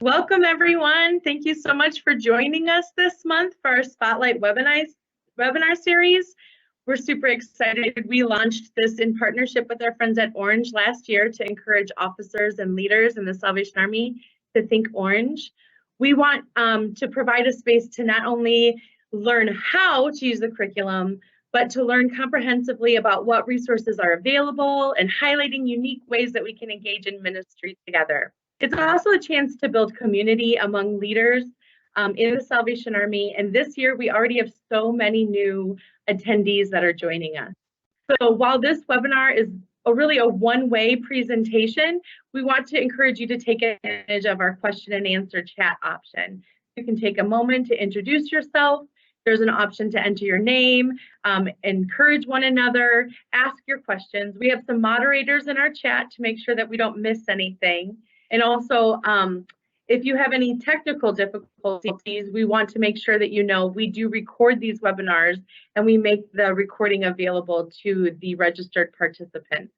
Welcome, everyone. Thank you so much for joining us this month for our Spotlight webinar series. We're super excited. We launched this in partnership with our friends at Orange last year to encourage officers and leaders in the Salvation Army to think orange. We want to provide a space to not only learn how to use the curriculum, but to learn comprehensively about what resources are available and highlighting unique ways that we can engage in ministry together. It's also a chance to build community among leaders in the Salvation Army. And this year, we already have so many new attendees that are joining us. So while this webinar is really a one-way presentation, we want to encourage you to take advantage of our question and answer chat option. You can take a moment to introduce yourself. There's an option to enter your name, encourage one another, ask your questions. We have some moderators in our chat to make sure that we don't miss anything. And also, if you have any technical difficulties, we want to make sure that you know we do record these webinars and we make the recording available to the registered participants.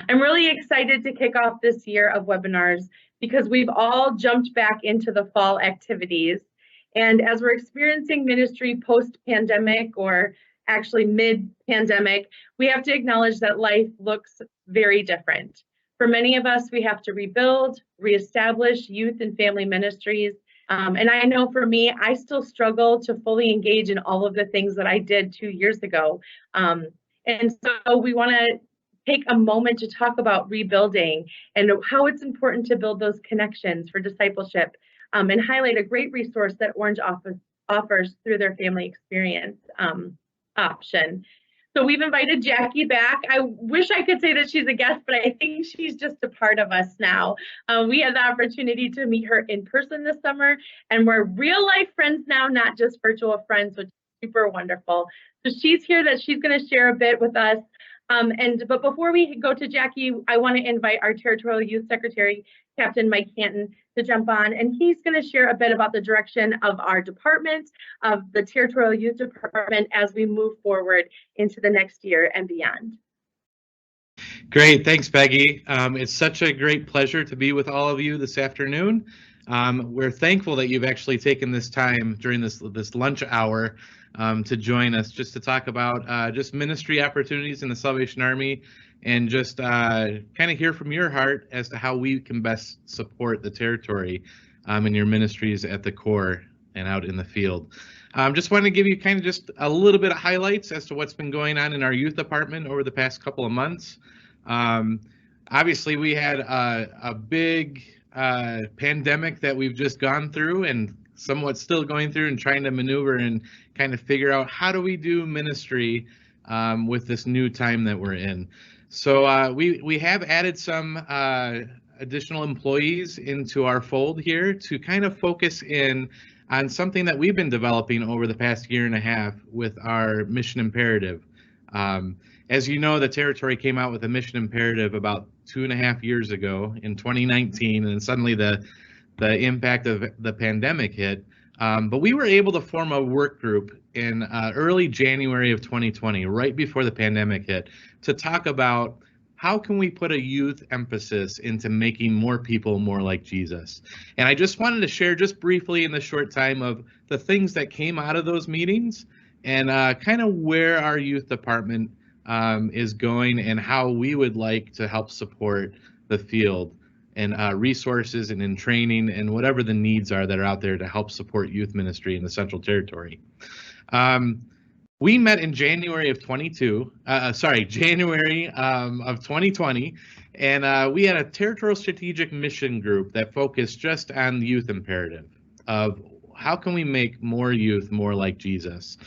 I'm really excited to kick off this year of webinars because we've all jumped back into the fall activities. And as we're experiencing ministry post-pandemic, or actually mid-pandemic, we have to acknowledge that life looks very different. For many of us, we have to rebuild, reestablish youth and family ministries. And I know for me, I still struggle to fully engage in all of the things that I did 2 years ago. And so we want to take a moment to talk about rebuilding and how it's important to build those connections for discipleship, and highlight a great resource that Orange offers through their family experience option. So we've invited Jackie back. I wish I could say that she's a guest, but I think she's just a part of us now. We had the opportunity to meet her in person this summer, and we're real life friends now, not just virtual friends, which is super wonderful. So she's here, that she's going to share a bit with us. But before we go to Jackie, I want to invite our Territorial Youth Secretary, Captain Mike Hanton, to jump on, and he's going to share a bit about the direction of our department, of the Territorial Youth Department, as we move forward into the next year and beyond. Great, thanks, Peggy. It's such a great pleasure to be with all of you this afternoon. We're thankful that you've actually taken this time during this lunch hour to join us, just to talk about just ministry opportunities in the Salvation Army, and just kind of hear from your heart as to how we can best support the territory in your ministries at the Corps and out in the field. Just wanted to give you kind of just a little bit of highlights as to what's been going on in our youth department over the past couple of months. Obviously, we had a big pandemic that we've just gone through and somewhat still going through, and trying to maneuver and kind of figure out how do we do ministry with this new time that we're in. So we have added some additional employees into our fold here to kind of focus in on something that we've been developing over the past year and a half with our mission imperative. As you know, the territory came out with a mission imperative about 2.5 years ago in 2019, and suddenly the impact of the pandemic hit. But we were able to form a work group in early January of 2020, right before the pandemic hit, to talk about how can we put a youth emphasis into making more people more like Jesus. And I just wanted to share just briefly in the short time of the things that came out of those meetings, and kind of where our youth department is going, and how we would like to help support the field and resources and in training and whatever the needs are that are out there to help support youth ministry in the Central Territory. We met in January of 2020, and we had a territorial strategic mission group that focused just on the youth imperative of how can we make more youth more like Jesus.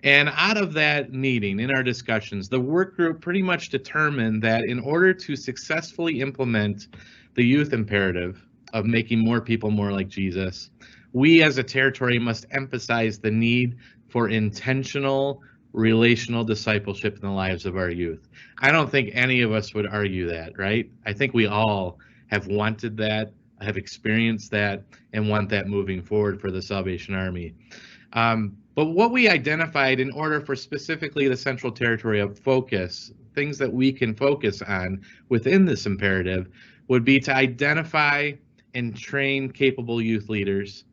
And out of that meeting, in our discussions, the work group pretty much determined that in order to successfully implement the youth imperative of making more people more like Jesus, we as a territory must emphasize the need for intentional relational discipleship in the lives of our youth. I don't think any of us would argue that, right? I think we all have wanted that, have experienced that, and want that moving forward for the Salvation Army. But what we identified in order for specifically the Central Territory of focus, things that we can focus on within this imperative, would be to identify and train capable youth leaders,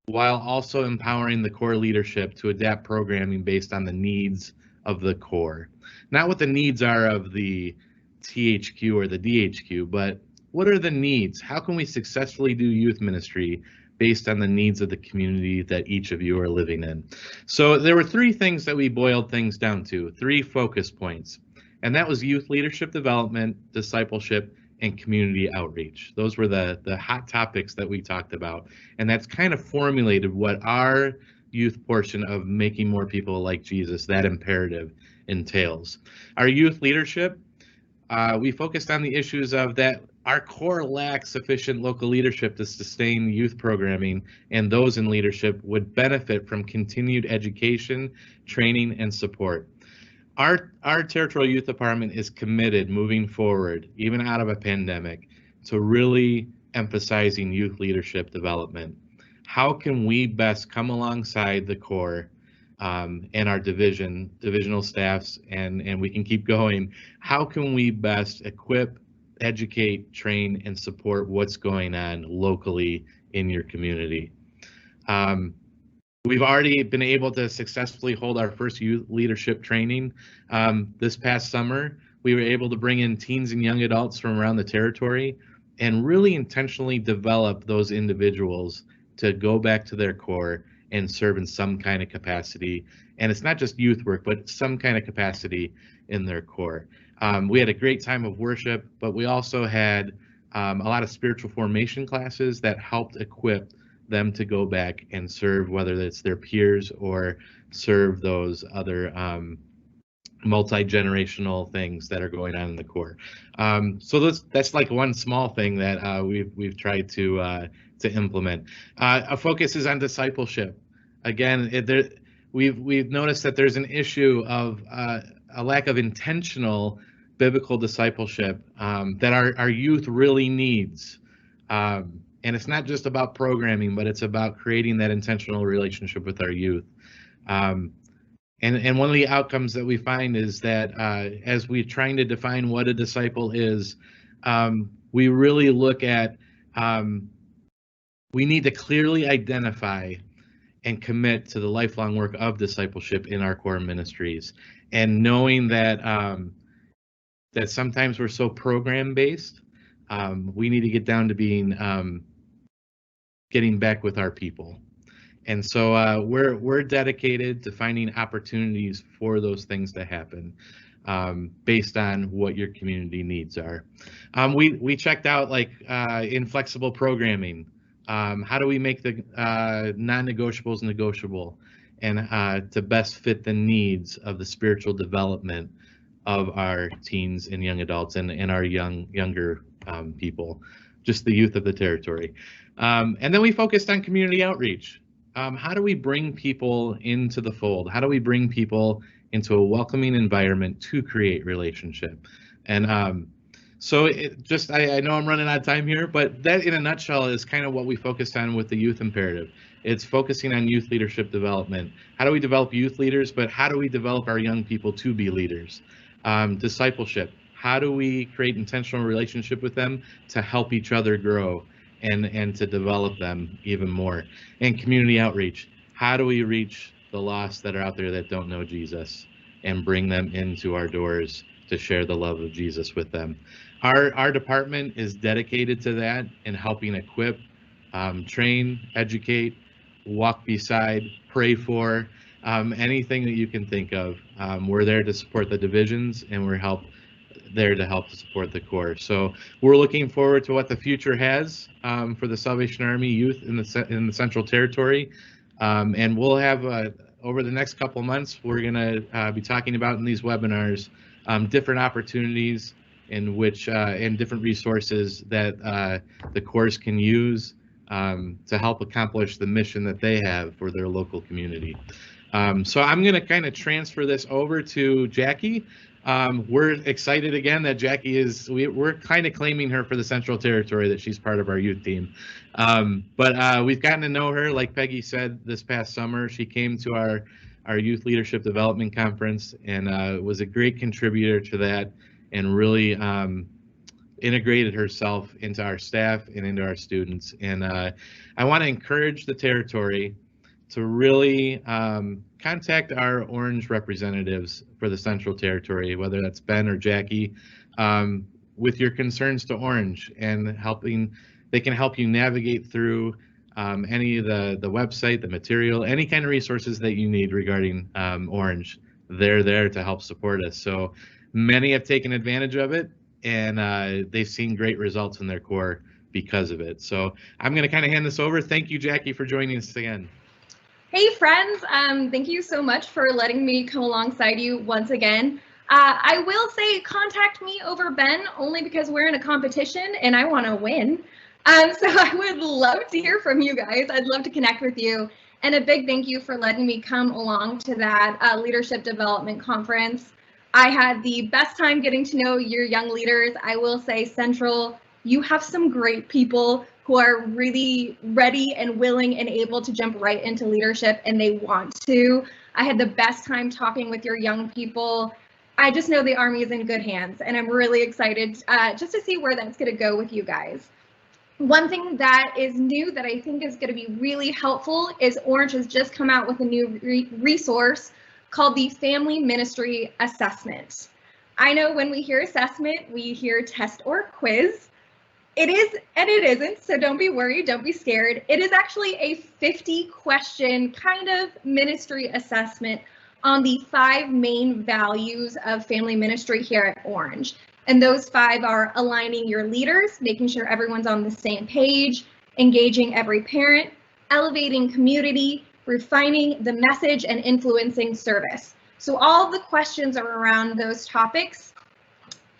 while also empowering the core leadership to adapt programming based on the needs of the core. Not what the needs are of the THQ or the DHQ, but what are the needs? How can we successfully do youth ministry based on the needs of the community that each of you are living in? So there were three things that we boiled things down to, three focus points, and that was youth leadership development, discipleship, and community outreach. Those were the hot topics that we talked about, and that's kind of formulated what our youth portion of making more people like Jesus, that imperative, entails. Our youth leadership, we focused on the issues of that our core lacks sufficient local leadership to sustain youth programming, and those in leadership would benefit from continued education, training, and support. Our territorial youth department is committed moving forward, even out of a pandemic, to really emphasizing youth leadership development. How can we best come alongside the core and our divisional staffs, and we can keep going. How can we best equip, educate, train, and support what's going on locally in your community? We've already been able to successfully hold our first youth leadership training. This past summer, we were able to bring in teens and young adults from around the territory and really intentionally develop those individuals to go back to their core and serve in some kind of capacity. And it's not just youth work, but some kind of capacity in their core. We had a great time of worship, but we also had a lot of spiritual formation classes that helped equip them to go back and serve, whether it's their peers or serve those other multi-generational things that are going on in the core. So that's like one small thing that we've tried to implement. A focus is on discipleship. Again, we've noticed that there's an issue of a lack of intentional biblical discipleship that our youth really needs. And it's not just about programming, but it's about creating that intentional relationship with our youth. And one of the outcomes that we find is that as we're trying to define what a disciple is, we really look at, we need to clearly identify and commit to the lifelong work of discipleship in our core ministries. And knowing that that sometimes we're so program based, we need to get down to being getting back with our people. And so we're dedicated to finding opportunities for those things to happen based on what your community needs are. We checked out like inflexible programming. How do we make the non-negotiables negotiable and to best fit the needs of the spiritual development of our teens and young adults and our younger people, just the youth of the territory. And then we focused on community outreach. How do we bring people into the fold? How do we bring people into a welcoming environment to create relationship? And so I know I'm running out of time here, but that in a nutshell is kind of what we focused on with the youth imperative. It's focusing on youth leadership development. How do we develop youth leaders, but how do we develop our young people to be leaders? Discipleship. How do we create intentional relationship with them to help each other grow and to develop them even more? And community outreach. How do we reach the lost that are out there that don't know Jesus and bring them into our doors to share the love of Jesus with them? Our department is dedicated to that and helping equip, train, educate, walk beside, pray for, anything that you can think of. We're there to support the divisions, and we're there to help to support the core. So we're looking forward to what the future has for the Salvation Army youth in the Central Territory. And we'll have, over the next couple months, we're going to be talking about in these webinars different opportunities in which and different resources that the cores can use to help accomplish the mission that they have for their local community. So I'm going to kind of transfer this over to Jackie. We're excited again that Jackie we're kind of claiming her for the Central Territory, that she's part of our youth team. But we've gotten to know her, like Peggy said, this past summer. She came to our Youth Leadership Development Conference and was a great contributor to that, and really integrated herself into our staff and into our students. And I want to encourage the territory to really contact our Orange representatives for the Central Territory, whether that's Ben or Jackie, with your concerns to Orange, and they can help you navigate through any of the website, the material, any kind of resources that you need regarding Orange. They're there to help support us. So many have taken advantage of it, and they've seen great results in their core because of it. So I'm going to kind of hand this over. Thank you, Jackie, for joining us again. Hey friends, thank you so much for letting me come alongside you once again. I will say contact me over Ben only because we're in a competition and I want to win. So I would love to hear from you guys. I'd love to connect with you. And a big thank you for letting me come along to that leadership development conference. I had the best time getting to know your young leaders. I will say, Central, you have some great people who are really ready and willing and able to jump right into leadership, and they want to. I had the best time talking with your young people. I just know the Army is in good hands, and I'm really excited just to see where that's going to go with you guys. One thing that is new that I think is going to be really helpful is Orange has just come out with a new resource called the Family Ministry Assessment. I know when we hear assessment, we hear test or quiz. It is and it isn't, so don't be worried, don't be scared. It is actually a 50-question kind of ministry assessment on the 5 main values of family ministry here at Orange. And those 5 are aligning your leaders, making sure everyone's on the same page, engaging every parent, elevating community, refining the message, and influencing service. So all of the questions are around those topics.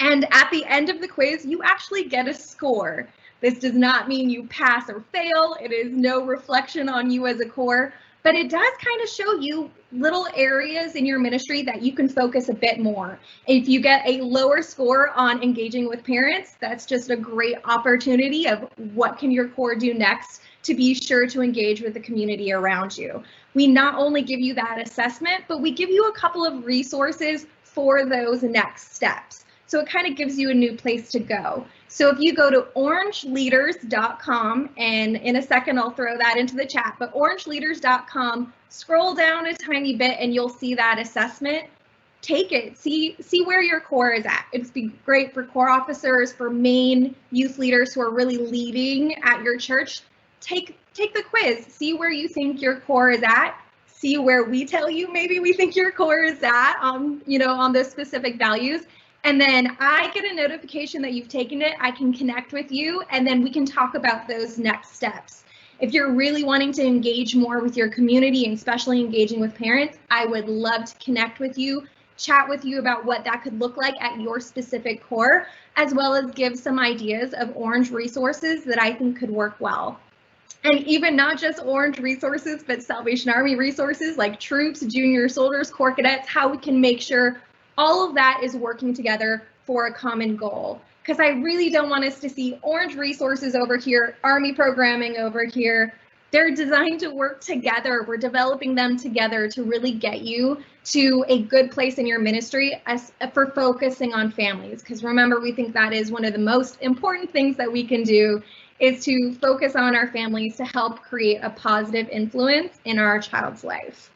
And at the end of the quiz, you actually get a score. This does not mean you pass or fail. It is no reflection on you as a core, but it does kind of show you little areas in your ministry that you can focus a bit more. If you get a lower score on engaging with parents, that's just a great opportunity of what can your core do next to be sure to engage with the community around you. We not only give you that assessment, but we give you a couple of resources for those next steps. So it kind of gives you a new place to go. So if you go to orangeleaders.com, and in a second I'll throw that into the chat, but orangeleaders.com, scroll down a tiny bit and you'll see that assessment. Take it, see where your core is at. It's be great for core officers, for main youth leaders who are really leading at your church. Take the quiz, see where you think your core is at. See where we tell you maybe we think your core is at on those specific values. And then I get a notification that you've taken it, I can connect with you, and then we can talk about those next steps. If you're really wanting to engage more with your community, and especially engaging with parents, I would love to connect with you, chat with you about what that could look like at your specific core, as well as give some ideas of Orange resources that I think could work well. And even not just Orange resources, but Salvation Army resources like troops, junior soldiers, Corps cadets, how we can make sure all of that is working together for a common goal. Because I really don't want us to see Orange resources over here, Army programming over here. They're designed to work together. We're developing them together to really get you to a good place in your ministry for focusing on families. Because remember, we think that is one of the most important things that we can do, is to focus on our families to help create a positive influence in our child's life.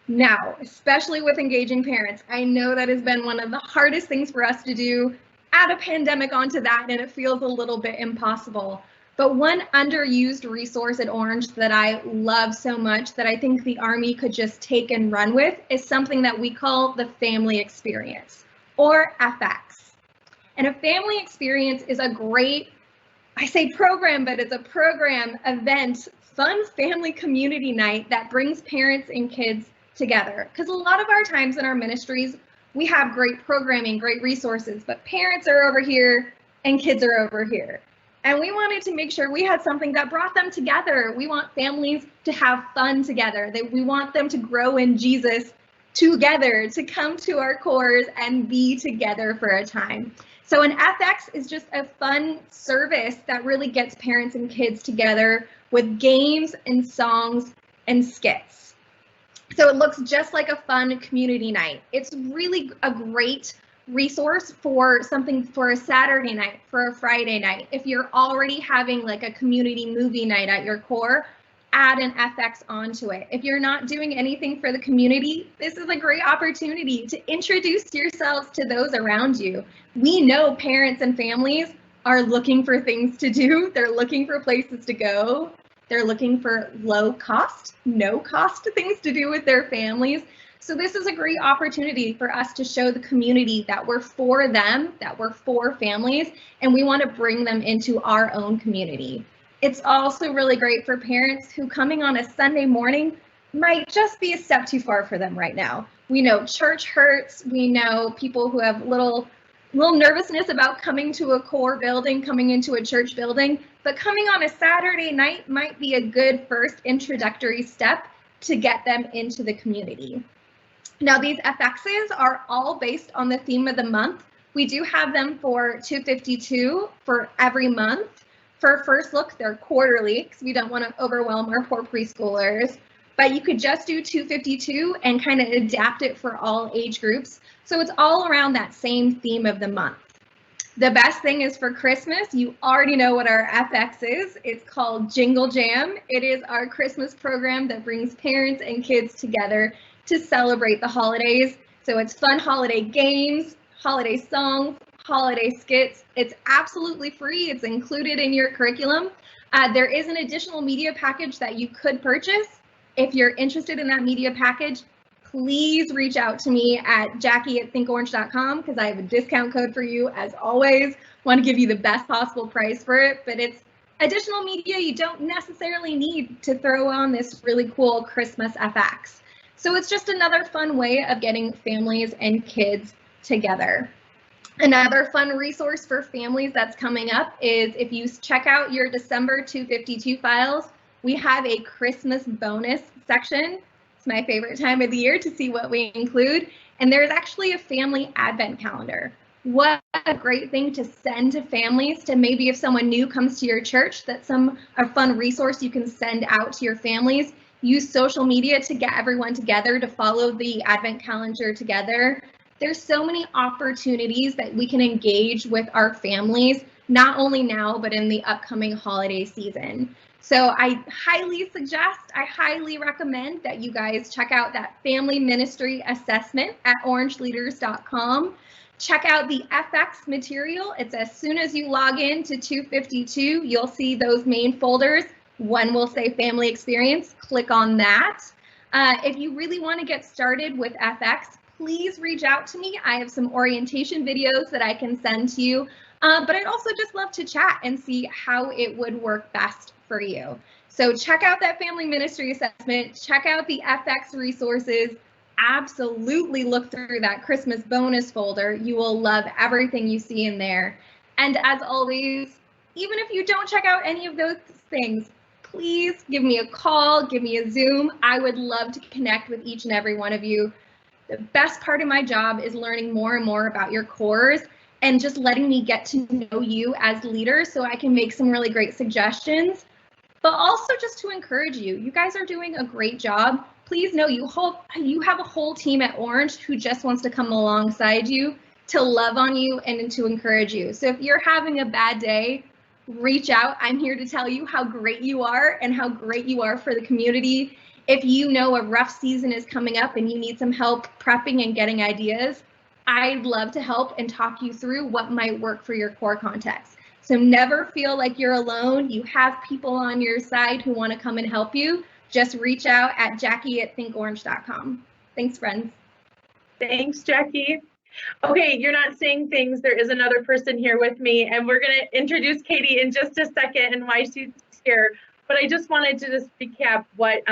Now, especially with engaging parents, I know that has been one of the hardest things for us to do. Add a pandemic onto that and it feels a little bit impossible. But one underused resource at Orange that I love so much that I think the Army could just take and run with is something that we call the family experience, or FX. And a family experience is a great, I say program, but it's a program, event, fun family community night that brings parents and kids together. Because a lot of our times in our ministries, we have great programming, great resources, but parents are over here and kids are over here. And we wanted to make sure we had something that brought them together. We want families to have fun together. We want them to grow in Jesus together, to come to our cores and be together for a time. So an FX is just a fun service that really gets parents and kids together with games and songs and skits. So it looks just like a fun community night. It's really a great resource for something for a Saturday night, for a Friday night. If you're already having like a community movie night at your core, add an FX onto it. If you're not doing anything for the community, this is a great opportunity to introduce yourselves to those around you. We know parents and families are looking for things to do. They're looking for places to go. They're looking for low cost, no cost things to do with their families. So this is a great opportunity for us to show the community that we're for them, that we're for families, and we want to bring them into our own community. It's also really great for parents who coming on a Sunday morning might just be a step too far for them right now. We know church hurts. We know people who have little nervousness about coming to a core building, coming into a church building, but coming on a Saturday night might be a good first introductory step to get them into the community. Now, these FXs are all based on the theme of the month. We do have them for 252 for every month. For First Look, they're quarterly because we don't want to overwhelm our poor preschoolers. But you could just do 252 and kind of adapt it for all age groups. So it's all around that same theme of the month. The best thing is for Christmas, you already know what our FX is. It's called Jingle Jam. It is our Christmas program that brings parents and kids together to celebrate the holidays. So it's fun holiday games, holiday songs, holiday skits. It's absolutely free. It's included in your curriculum. There is an additional media package that you could purchase. If you're interested in that media package, please reach out to me at jackie@thinkorange.com because I have a discount code for you as always. Want to give you the best possible price for it, but it's additional media you don't necessarily need to throw on this really cool Christmas FX. So it's just another fun way of getting families and kids together. Another fun resource for families that's coming up is if you check out your December 252 files, we have a Christmas bonus section. It's my favorite time of the year to see what we include. And there's actually a family advent calendar. What a great thing to send to families to maybe if someone new comes to your church, that's a fun resource you can send out to your families. Use social media to get everyone together to follow the advent calendar together. There's so many opportunities that we can engage with our families, not only now, but in the upcoming holiday season. So I highly recommend that you guys check out that family ministry assessment at orangeleaders.com. Check out the FX material. It's as soon as you log in to 252, you'll see those main folders. One will say family experience, click on that. If you really want to get started with FX, please reach out to me. I have some orientation videos that I can send to you, but I'd also just love to chat and see how it would work best for you. So check out that family ministry assessment, check out the FX resources, absolutely look through that Christmas bonus folder. You will love everything you see in there. And as always, even if you don't check out any of those things, please give me a call, give me a Zoom. I would love to connect with each and every one of you. The best part of my job is learning more and more about your cores and just letting me get to know you as leaders so I can make some really great suggestions, but also just to encourage you. You guys are doing a great job. Please know you have a whole team at Orange who just wants to come alongside you to love on you and to encourage you. So if you're having a bad day, reach out. I'm here to tell you how great you are and how great you are for the community. If you know a rough season is coming up and you need some help prepping and getting ideas, I'd love to help and talk you through what might work for your core context. So never feel like you're alone. You have people on your side who want to come and help you. Just reach out at jackie@thinkorange.com. Thanks, friends. Thanks, Jackie. Okay, you're not saying things. There is another person here with me, and we're going to introduce Katie in just a second and why she's here. But I just wanted to just recap what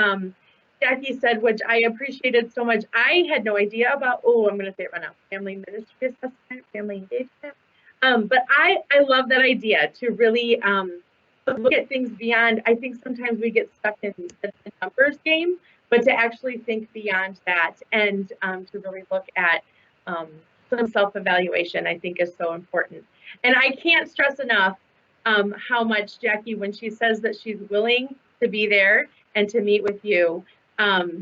Jackie said, which I appreciated so much. I had no idea about, I'm going to say it right now, family ministry assessment, family engagement. But I love that idea to really look at things beyond. I think sometimes we get stuck in the numbers game, but to actually think beyond that and to really look at some self-evaluation, I think is so important. And I can't stress enough how much Jackie, when she says that she's willing to be there and to meet with you,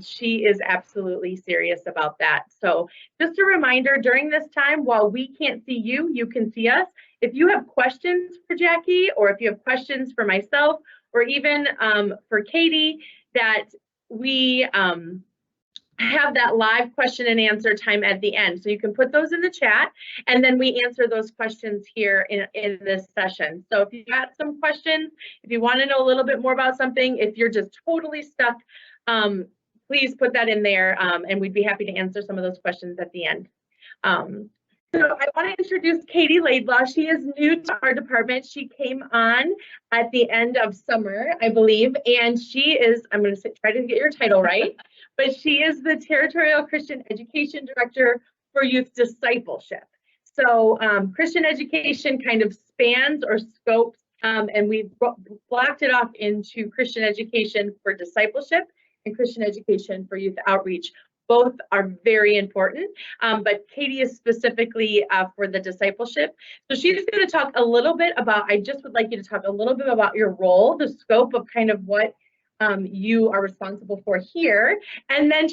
She is absolutely serious about that. So just a reminder, during this time, while we can't see you, you can see us. If you have questions for Jackie, or if you have questions for myself, or even for Katie, that we have that live question and answer time at the end. So you can put those in the chat, and then we answer those questions here in this session. So if you've got some questions, if you want to know a little bit more about something, if you're just totally stuck, please put that in there, and we'd be happy to answer some of those questions at the end. So I want to introduce Katie Laidlaw. She is new to our department. She came on at the end of summer, I believe, and she is, I'm going to try to get your title right, but she is the Territorial Christian Education Director for Youth Discipleship. So Christian education kind of spans or scopes, and we've blocked it off into Christian education for discipleship and Christian education for youth outreach. Both are very important, but Katie is specifically for the discipleship. So she's going to talk a little bit about, I just would like you to talk a little bit about your role, the scope of kind of what you are responsible for here. And then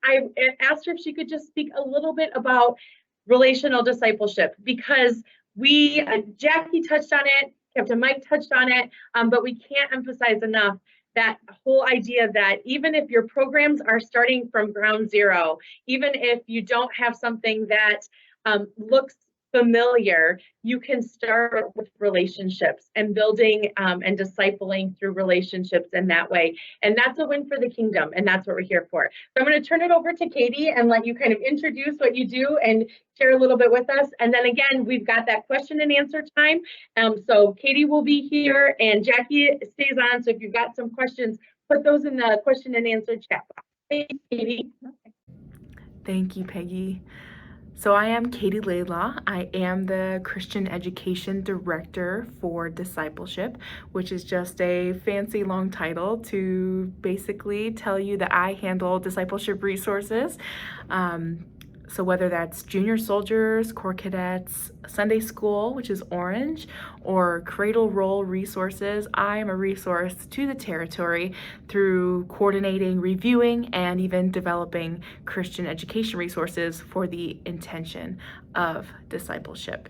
I asked her if she could just speak a little bit about relational discipleship, because Jackie touched on it, Captain Mike touched on it, but we can't emphasize enough that whole idea that even if your programs are starting from ground zero, even if you don't have something that looks familiar, you can start with relationships and building and discipling through relationships in that way. And that's a win for the kingdom, and that's what we're here for. So I'm going to turn it over to Katie and let you kind of introduce what you do and share a little bit with us. And then again, we've got that question and answer time. So Katie will be here and Jackie stays on. So if you've got some questions, put those in the question and answer chat box. Thanks, Katie. Thank you, Peggy. So I am Katie Laidlaw. I am the Christian Education Director for Discipleship, which is just a fancy long title to basically tell you that I handle discipleship resources. So whether that's junior soldiers, Corps cadets, Sunday school, which is orange, or cradle roll resources, I am a resource to the territory through coordinating, reviewing, and even developing Christian education resources for the intention of discipleship.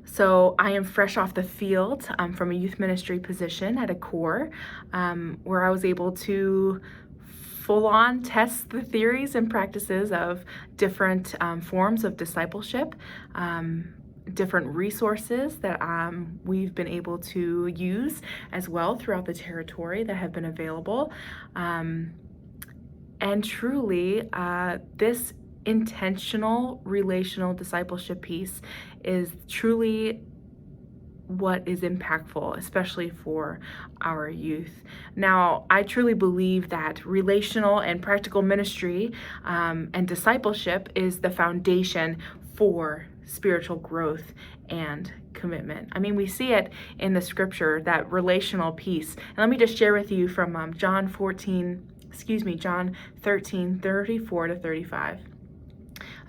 So I am fresh off the field from a youth ministry position at a Corps, where I was able to full-on test the theories and practices of different forms of discipleship, different resources that we've been able to use as well throughout the territory that have been available. And truly, this intentional relational discipleship piece is truly what is impactful, especially for our youth. Now, I truly believe that relational and practical ministry and discipleship is the foundation for spiritual growth and commitment. I mean, we see it in the scripture, that relational piece. And let me just share with you from John 13:34-35.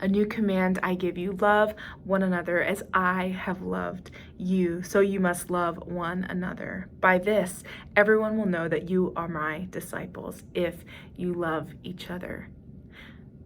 A new command I give you, love one another as I have loved you, so you must love one another. By this, everyone will know that you are my disciples, if you love each other.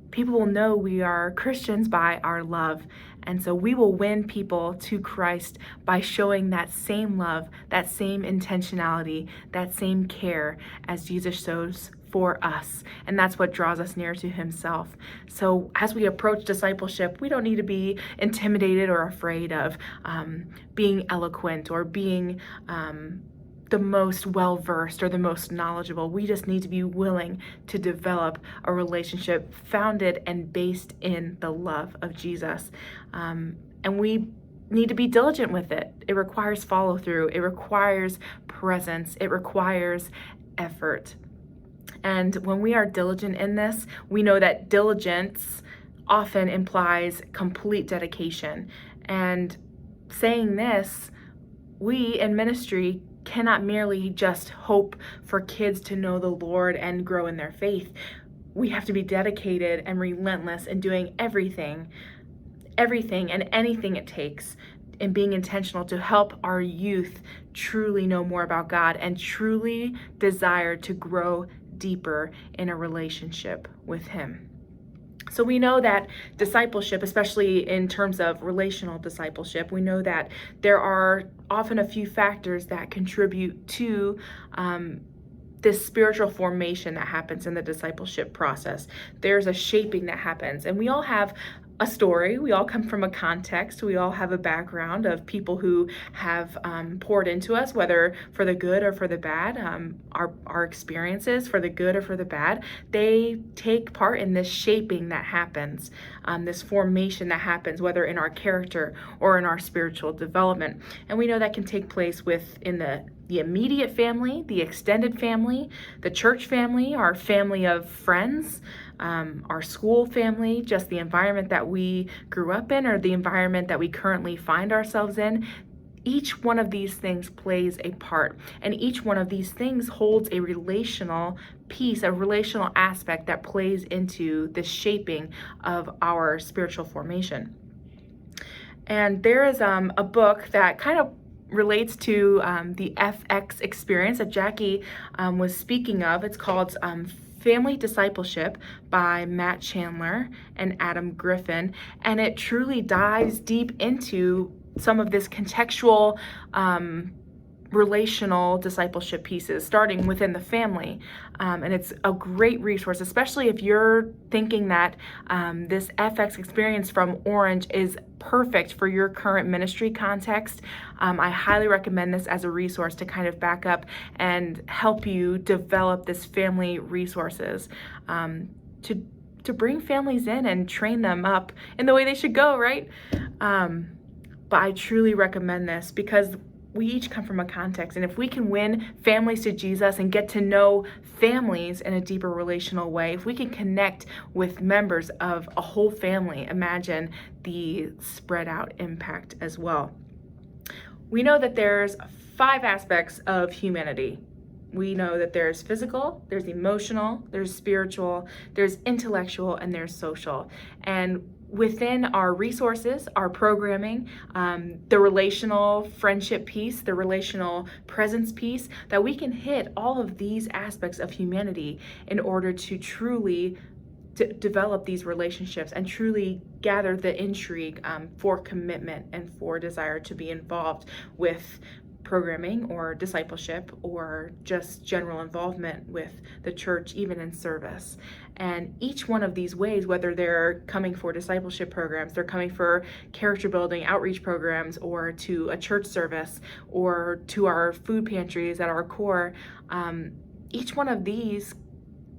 People will know we are Christians by our love, and so we will win people to Christ by showing that same love, that same intentionality, that same care as Jesus shows for us, and that's what draws us near to himself. So as we approach discipleship, we don't need to be intimidated or afraid of being eloquent or being the most well-versed or the most knowledgeable. We just need to be willing to develop a relationship founded and based in the love of Jesus. And we need to be diligent with it. It requires follow-through. It requires presence. It requires effort. And when we are diligent in this, we know that diligence often implies complete dedication. And saying this, we in ministry cannot merely just hope for kids to know the Lord and grow in their faith. We have to be dedicated and relentless in doing everything and anything it takes in being intentional to help our youth truly know more about God and truly desire to grow deeper in a relationship with Him. So we know that discipleship, especially in terms of relational discipleship, we know that there are often a few factors that contribute to this spiritual formation that happens in the discipleship process. There's a shaping that happens, and we all have a story. We all come from a context. We all have a background of people who have poured into us, whether for the good or for the bad. Our experiences, for the good or for the bad, they take part in this shaping that happens, this formation that happens, whether in our character or in our spiritual development. And we know that can take place within the immediate family, the extended family, the church family, our family of friends, our school family, just the environment that we grew up in or the environment that we currently find ourselves in. Each one of these things plays a part, and each one of these things holds a relational piece, a relational aspect that plays into the shaping of our spiritual formation. And there is a book that kind of relates to the FX experience that Jackie was speaking of. It's called Family Discipleship by Matt Chandler and Adam Griffin, and it truly dives deep into some of this contextual relational discipleship pieces starting within the family, and it's a great resource, especially if you're thinking that this FX experience from Orange is perfect for your current ministry context. I highly recommend this as a resource to kind of back up and help you develop this family resources to bring families in and train them up in the way they should go, right? But I truly recommend this because we each come from a context, and if we can win families to Jesus and get to know families in a deeper relational way, if we can connect with members of a whole family, imagine the spread out impact as well. We know that there's 5 aspects of humanity. We know that there's physical, there's emotional, there's spiritual, there's intellectual, and there's social. And within our resources, our programming, the relational friendship piece, the relational presence piece, that we can hit all of these aspects of humanity in order to truly develop these relationships and truly gather the intrigue for commitment and for desire to be involved with programming or discipleship or just general involvement with the church, even in service. And each one of these ways, whether they're coming for discipleship programs, they're coming for character building outreach programs, or to a church service, or to our food pantries at our core, each one of these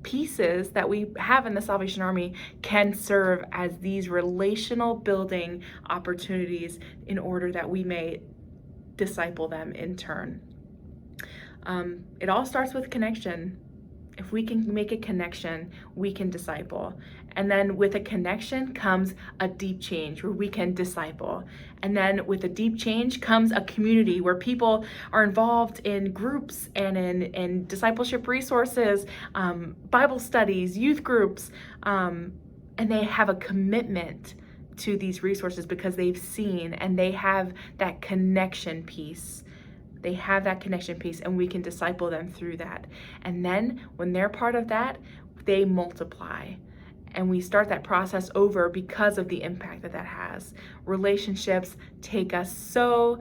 pieces that we have in the Salvation Army can serve as these relational building opportunities in order that we may disciple them in turn. It all starts with connection. If we can make a connection, we can disciple. And then with a connection comes a deep change where we can disciple. And then with a deep change comes a community where people are involved in groups and in discipleship resources, Bible studies, youth groups, and they have a commitment to these resources because they've seen and they have that connection piece. They have that connection piece, and we can disciple them through that. And then when they're part of that, they multiply. And we start that process over because of the impact that that has. Relationships take us so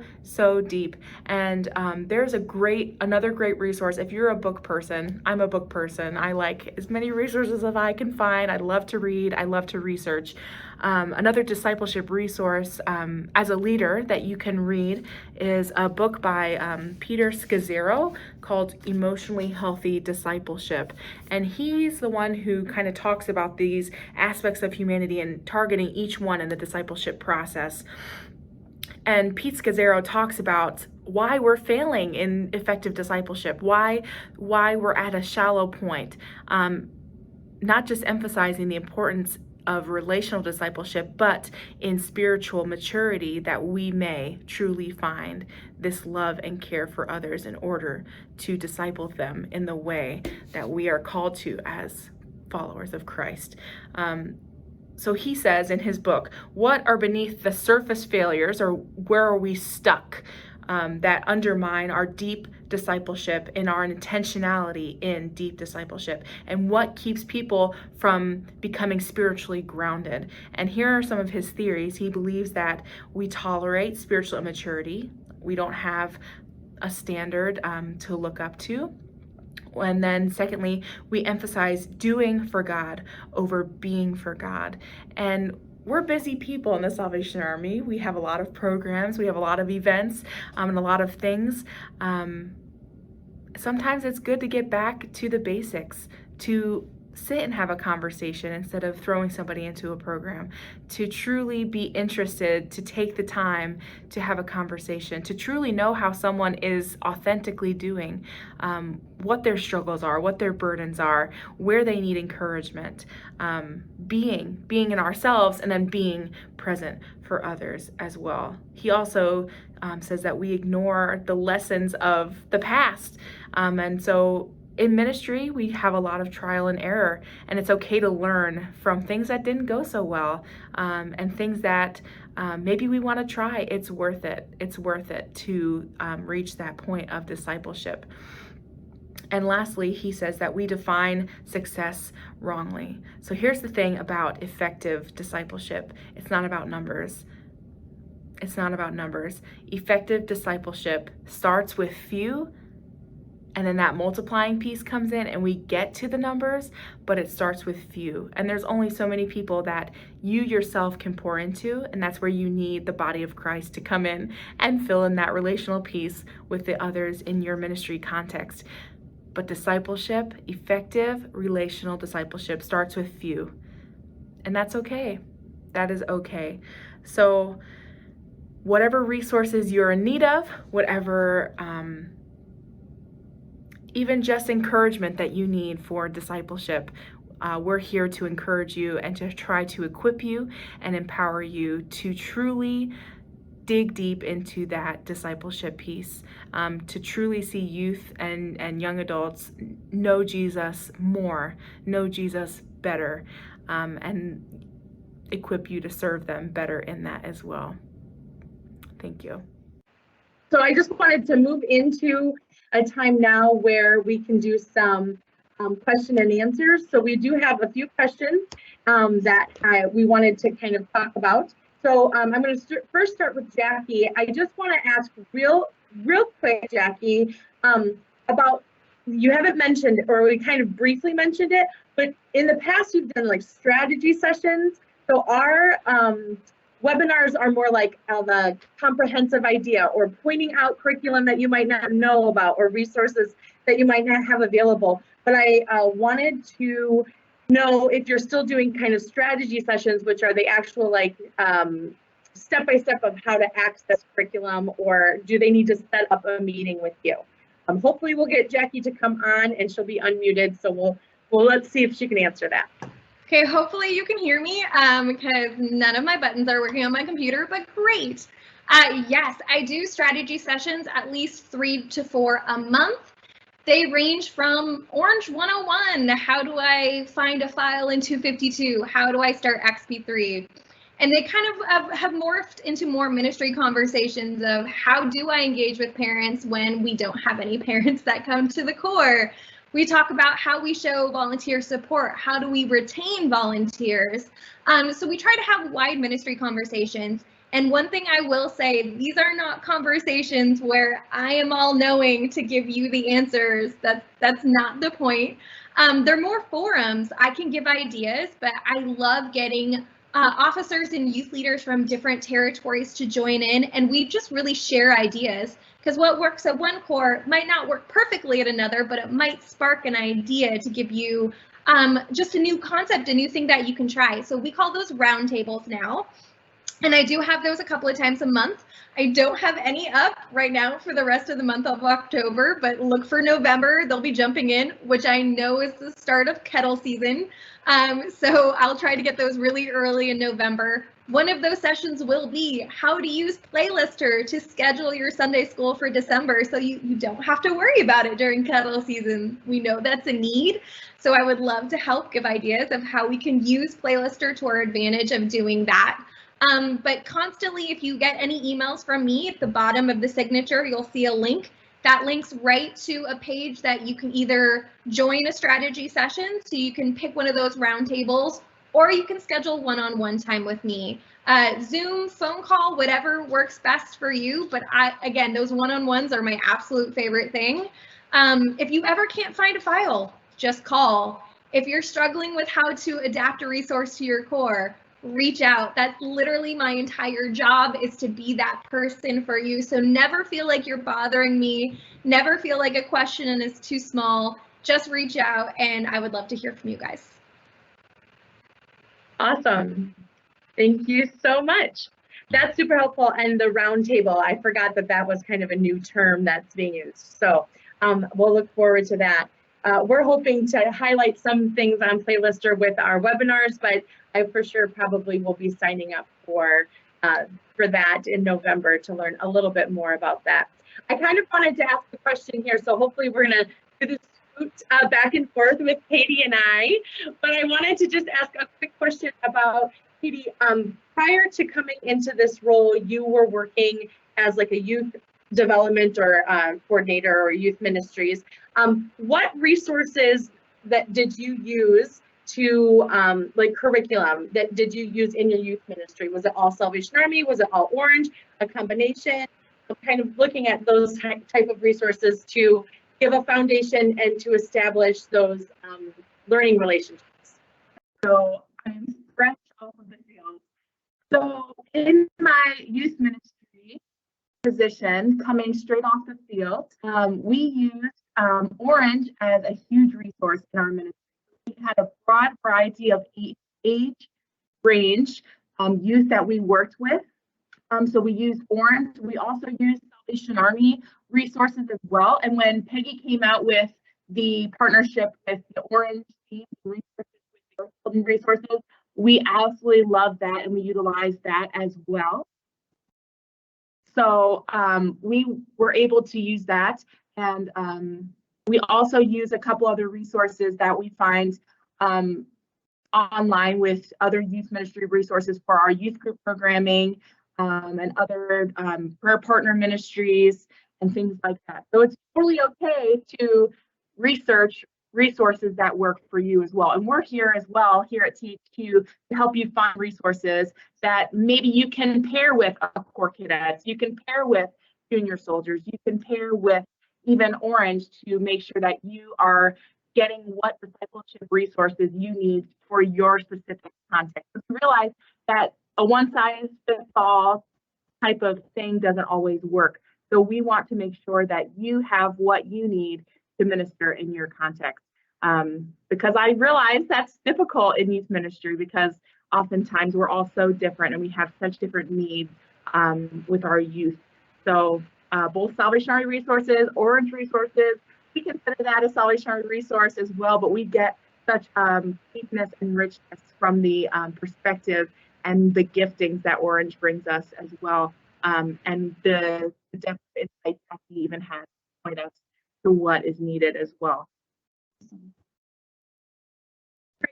deep. And there's another great resource. If you're a book person, I'm a book person. I like as many resources as I can find. I love to read. I love to research. Another discipleship resource as a leader that you can read is a book by Peter Scazzero called Emotionally Healthy Discipleship. And he's the one who kind of talks about these aspects of humanity and targeting each one in the discipleship process. And Pete Scazzero talks about why we're failing in effective discipleship, why we're at a shallow point, not just emphasizing the importance of relational discipleship, but in spiritual maturity, that we may truly find this love and care for others in order to disciple them in the way that we are called to as followers of Christ. So he says in his book, what are beneath the surface failures, or where are we stuck? that undermine our deep discipleship and our intentionality in deep discipleship, and what keeps people from becoming spiritually grounded. And here are some of his theories. He believes that we tolerate spiritual immaturity. We don't have a standard to look up to. And then secondly, we emphasize doing for God over being for God. And we're busy people in the Salvation Army. We have a lot of programs, we have a lot of events, and a lot of things. Sometimes it's good to get back to the basics, to sit and have a conversation instead of throwing somebody into a program, to truly be interested, to take the time to have a conversation, to truly know how someone is authentically doing, what their struggles are, what their burdens are, where they need encouragement, being in ourselves, and then being present for others as well. He also says that we ignore the lessons of the past, and so in ministry, we have a lot of trial and error, and it's okay to learn from things that didn't go so well, and things that maybe we want to try. It's worth it. It's worth it to reach that point of discipleship. And lastly, he says that we define success wrongly. So here's the thing about effective discipleship. It's not about numbers. It's not about numbers. Effective discipleship starts with few, and then that multiplying piece comes in and we get to the numbers, but it starts with few. And there's only so many people that you yourself can pour into, and that's where you need the body of Christ to come in and fill in that relational piece with the others in your ministry context. But discipleship, effective relational discipleship, starts with few. And that's okay. That is okay. So whatever resources you're in need of, whatever even just encouragement that you need for discipleship, we're here to encourage you and to try to equip you and empower you to truly dig deep into that discipleship piece, to truly see youth and young adults know Jesus more, know Jesus better, and equip you to serve them better in that as well. Thank you. So I just wanted to move into a time now where we can do some question and answers. So we do have a few questions that we wanted to kind of talk about. So I'm going to first start with Jackie. I just want to ask real quick, Jackie, about, you haven't mentioned, or we kind of briefly mentioned it, but in the past you've done like strategy sessions. So our webinars are more like a comprehensive idea, or pointing out curriculum that you might not know about, or resources that you might not have available. But I wanted to know if you're still doing kind of strategy sessions, which are the actual like step-by-step of how to access curriculum, or do they need to set up a meeting with you? Hopefully we'll get Jackie to come on, and she'll be unmuted, so we'll let's see if she can answer that. Okay, hopefully you can hear me because none of my buttons are working on my computer, but great. Yes, I do strategy sessions at least 3 to 4 a month. They range from Orange 101, how do I find a file in 252? How do I start XP3? And they kind of have morphed into more ministry conversations of how do I engage with parents when we don't have any parents that come to the core. We talk about how we show volunteer support. How do we retain volunteers? So we try to have wide ministry conversations. And one thing I will say, these are not conversations where I am all knowing to give you the answers. That's not the point. They're more forums. I can give ideas, but I love getting officers and youth leaders from different territories to join in, and we just really share ideas. Because what works at one core might not work perfectly at another, but it might spark an idea to give you just a new concept, a new thing that you can try. So we call those roundtables now. And I do have those a couple of times a month. I don't have any up right now for the rest of the month of October, but look for November. They'll be jumping in, which I know is the start of kettle season. So I'll try to get those really early in November. One of those sessions will be how to use Playlister to schedule your Sunday school for December, so you don't have to worry about it during kettle season. We know that's a need, so I would love to help give ideas of how we can use Playlister to our advantage of doing that. But constantly, if you get any emails from me, at the bottom of the signature, you'll see a link. That links right to a page that you can either join a strategy session, so you can pick one of those roundtables, or you can schedule one-on-one time with me. Zoom, phone call, whatever works best for you. But again, those one-on-ones are my absolute favorite thing. If you ever can't find a file, just call. If you're struggling with how to adapt a resource to your core, reach out. That's literally my entire job, is to be that person for you. So never feel like you're bothering me. Never feel like a question is too small. Just reach out, and I would love to hear from you guys. Awesome. Thank you so much. That's super helpful. And the roundtable, I forgot that that was kind of a new term that's being used. So we'll look forward to that. We're hoping to highlight some things on Playlister with our webinars, but I for sure probably will be signing up for that in November to learn a little bit more about that. I kind of wanted to ask a question here, so hopefully we're going to do this scoot back and forth with Katie and I, but I wanted to just ask a quick question about, Katie, prior to coming into this role, you were working as like a youth development or coordinator or youth ministries. What resources that did you use to like curriculum that did you use in your youth ministry? Was it all Salvation Army? Was it all Orange? A combination? I'm kind of looking at those type of resources to give a foundation and to establish those learning relationships. So I'm fresh off of the field. So in my youth ministry position, coming straight off the field, we used Orange as a huge resource in our ministry. We had a broad variety of age range youth that we worked with. So we used Orange. We also used Salvation Army resources as well. And when Peggy came out with the partnership with the Orange team resources, we absolutely loved that, and we utilized that as well. So we were able to use that, and we also use a couple other resources that we find online with other youth ministry resources for our youth group programming and other prayer partner ministries and things like that. So it's totally okay to research resources that work for you as well. And we're here as well, here at THQ, to help you find resources that maybe you can pair with a Core Cadets, you can pair with Junior Soldiers, you can pair with even Orange to make sure that you are getting what discipleship resources you need for your specific context. So realize that a one-size-fits-all type of thing doesn't always work. So we want to make sure that you have what you need to minister in your context. Because I realize that's difficult in youth ministry, because oftentimes we're all so different and we have such different needs with our youth. So both Salvation Army resources, Orange resources, we consider that a Salvation Army resource as well, but we get such deepness and richness from the perspective and the giftings that Orange brings us as well, and the depth of insight that he even has to point us to what is needed as well.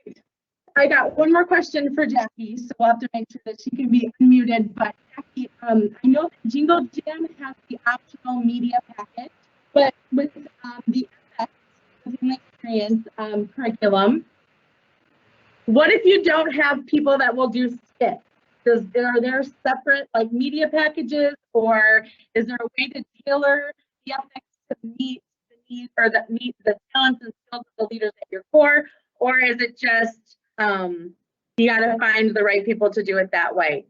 Great. I got one more question for Jackie, so we'll have to make sure that she can be unmuted. But Jackie, I know that Jingle Jam has the optional media package, but with the experience curriculum, what if you don't have people that will do skits? Are there separate like media packages, or is there a way to tailor the ethics to meet the needs or meet the talents and skills of the leaders at your core, or is it just you got to find the right people to do it that way?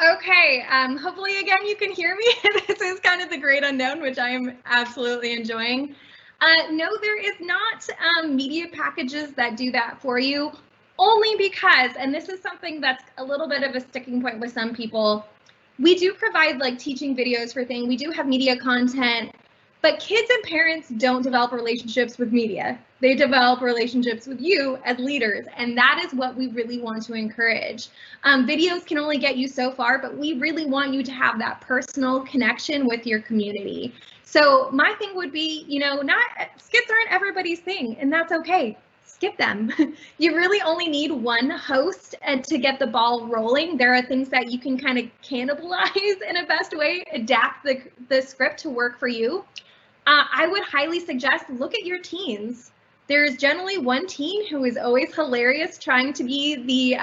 Okay, hopefully again you can hear me. This is kind of the great unknown, which I am absolutely enjoying. No, there is not media packages that do that for you, only because, and this is something that's a little bit of a sticking point with some people, we do provide like teaching videos for things, we do have media content, but kids and parents don't develop relationships with media. They develop relationships with you as leaders, and that is what we really want to encourage. Videos can only get you so far, but we really want you to have that personal connection with your community. So my thing would be, you know, skits aren't everybody's thing, and that's okay. skip them. You really only need one host to get the ball rolling. There are things that you can kind of cannibalize in a best way, adapt the script to work for you. I would highly suggest look at your teens. There's generally one teen who is always hilarious, trying to be the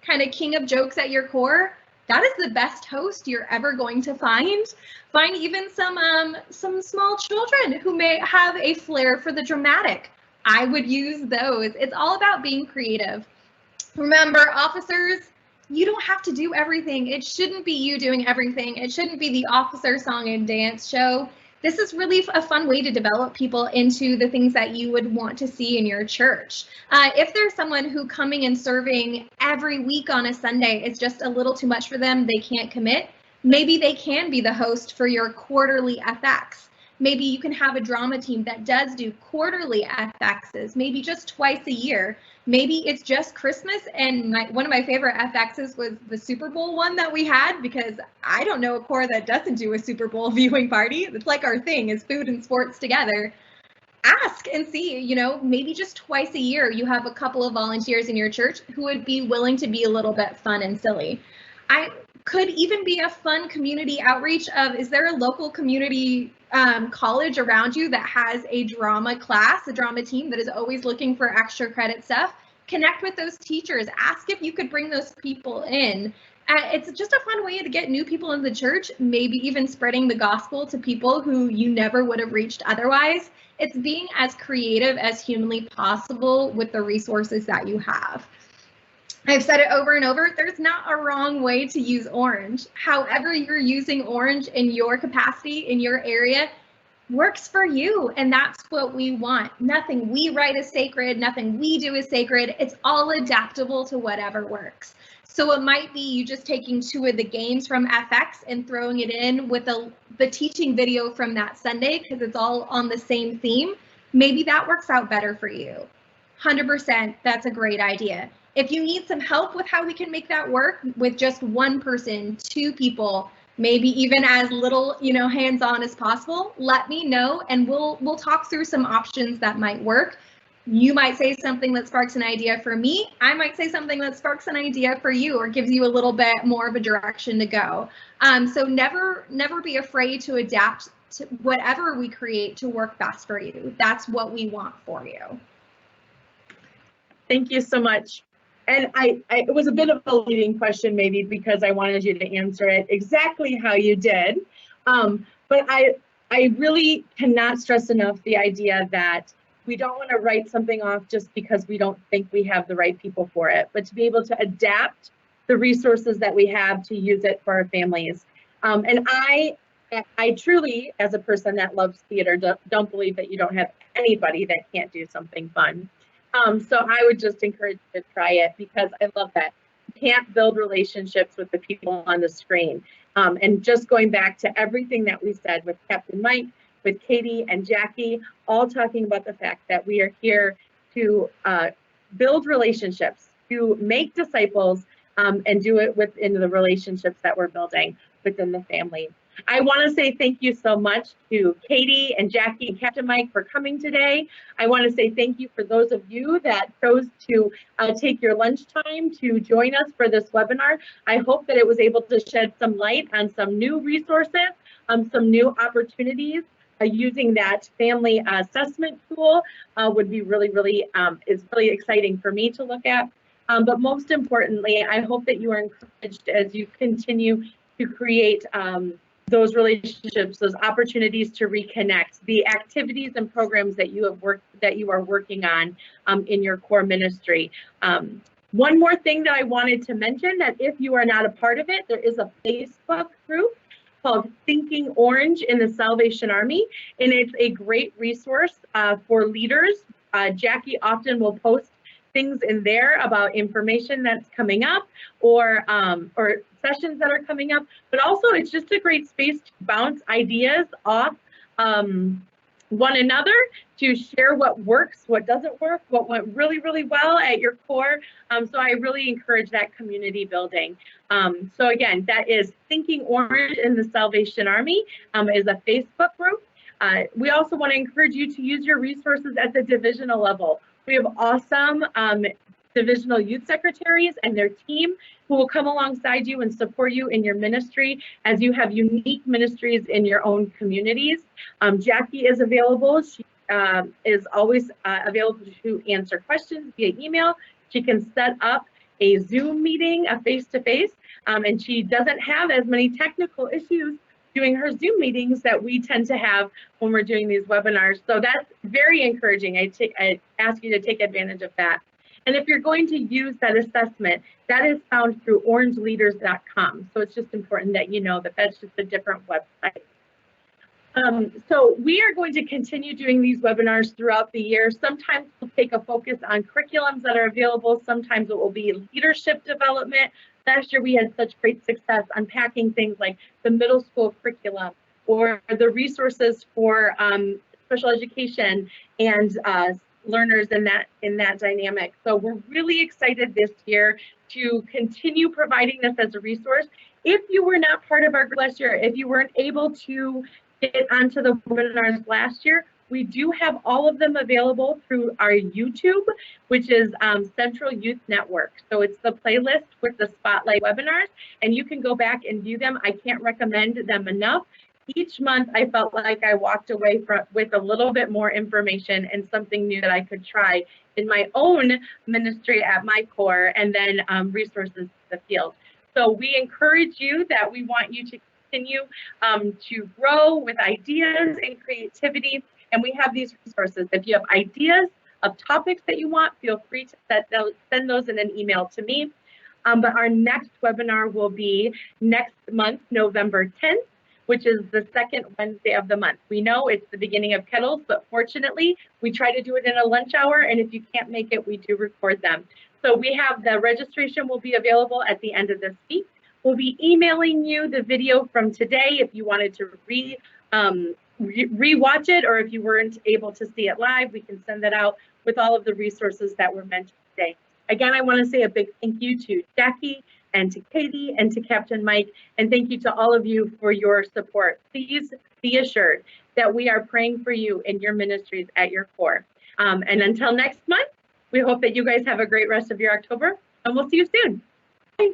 kind of king of jokes at your core. That is the best host you're ever going to find. Find even some small children who may have a flair for the dramatic. I would use those. It's all about being creative. Remember, officers, you don't have to do everything. It shouldn't be you doing everything. It shouldn't be the officer song and dance show. This is really a fun way to develop people into the things that you would want to see in your church. If there's someone who coming and serving every week on a Sunday is just a little too much for them, they can't commit, maybe they can be the host for your quarterly FX. Maybe you can have a drama team that does do quarterly FXs, maybe just twice a year. Maybe it's just Christmas, and one of my favorite FXs was the Super Bowl one that we had, because I don't know a core that doesn't do a Super Bowl viewing party. It's like our thing is food and sports together. Ask and see, you know, maybe just twice a year you have a couple of volunteers in your church who would be willing to be a little bit fun and silly. I could even be a fun community outreach of, is there a local community college around you that has a drama class, a drama team that is always looking for extra credit stuff? Connect with those teachers. Ask if you could bring those people in. It's just a fun way to get new people in the church, maybe even spreading the gospel to people who you never would have reached otherwise. It's being as creative as humanly possible with the resources that you have. I've said it over and over, there's not a wrong way to use Orange. However you're using Orange in your capacity, in your area, works for you, and that's what we want. Nothing we write is sacred, nothing we do is sacred. It's all adaptable to whatever works. So it might be you just taking 2 of the games from FX and throwing it in with the teaching video from that Sunday, because it's all on the same theme. Maybe that works out better for you. 100%, that's a great idea. If you need some help with how we can make that work with just 1 person, 2 people, maybe even as little, you know, hands-on as possible, let me know, and we'll talk through some options that might work. You might say something that sparks an idea for me. I might say something that sparks an idea for you, or gives you a little bit more of a direction to go. So never be afraid to adapt to whatever we create to work best for you. That's what we want for you. Thank you so much. And it was a bit of a leading question, maybe because I wanted you to answer it exactly how you did. But I really cannot stress enough the idea that we don't want to write something off just because we don't think we have the right people for it, but to be able to adapt the resources that we have to use it for our families. And I truly, as a person that loves theater, don't believe that you don't have anybody that can't do something fun. So I would just encourage you to try it, because I love that. You can't build relationships with the people on the screen. And just going back to everything that we said with Captain Mike, with Katie and Jackie, all talking about the fact that we are here to build relationships, to make disciples, and do it within the relationships that we're building within the family. I want to say thank you so much to Katie and Jackie and Captain Mike for coming today. I want to say thank you for those of you that chose to take your lunchtime to join us for this webinar. I hope that it was able to shed some light on some new resources, some new opportunities. Using that family assessment tool would be really exciting for me to look at. But most importantly, I hope that you are encouraged as you continue to create those relationships, those opportunities to reconnect, the activities and programs that you are working on in your core ministry. One more thing that I wanted to mention, that if you are not a part of it, there is a Facebook group called Thinking Orange in the Salvation Army, and it's a great resource for leaders. Jackie often will post things in there about information that's coming up, or sessions that are coming up, but also it's just a great space to bounce ideas off one another, to share what works, what doesn't work, what went really well at your core. So I really encourage that community building. So again, that is Thinking Orange in the Salvation Army, is a Facebook group. We also want to encourage you to use your resources at the divisional level. We have awesome divisional youth secretaries and their team who will come alongside you and support you in your ministry as you have unique ministries in your own communities. Jackie is available. She is always available to answer questions via email. She can set up a Zoom meeting, a face-to-face, and she doesn't have as many technical issues doing her Zoom meetings that we tend to have when we're doing these webinars. So that's very encouraging. I ask you to take advantage of that. And if you're going to use that assessment, that is found through orangeleaders.com. So it's just important that you know that that's just a different website. So we are going to continue doing these webinars throughout the year. Sometimes we'll take a focus on curriculums that are available. Sometimes it will be leadership development. Last year we had such great success unpacking things like the middle school curriculum or the resources for special education and learners in that dynamic. So we're really excited this year to continue providing this as a resource. If you were not part of our group last year, if you weren't able to get onto the webinars last year, we do have all of them available through our YouTube, which is Central Youth Network. So it's the playlist with the Spotlight webinars, and you can go back and view them. I can't recommend them enough. Each month, I felt like I walked away with a little bit more information and something new that I could try in my own ministry at my core, and then resources in the field. So we encourage you that we want you to continue to grow with ideas and creativity. And we have these resources. If you have ideas of topics that you want, feel free to send those in an email to me. But our next webinar will be next month, November 10th, which is the second Wednesday of the month. We know it's the beginning of Kettles, but fortunately, we try to do it in a lunch hour. And if you can't make it, we do record them. So we have the registration will be available at the end of this week. We'll be emailing you the video from today if you wanted to re-watch it, or if you weren't able to see it live, we can send that out with all of the resources that were mentioned today. Again, I want to say a big thank you to Jackie and to Katie and to Captain Mike, and thank you to all of you for your support. Please be assured that we are praying for you in your ministries at your core. And until next month, we hope that you guys have a great rest of your October, and we'll see you soon. Bye.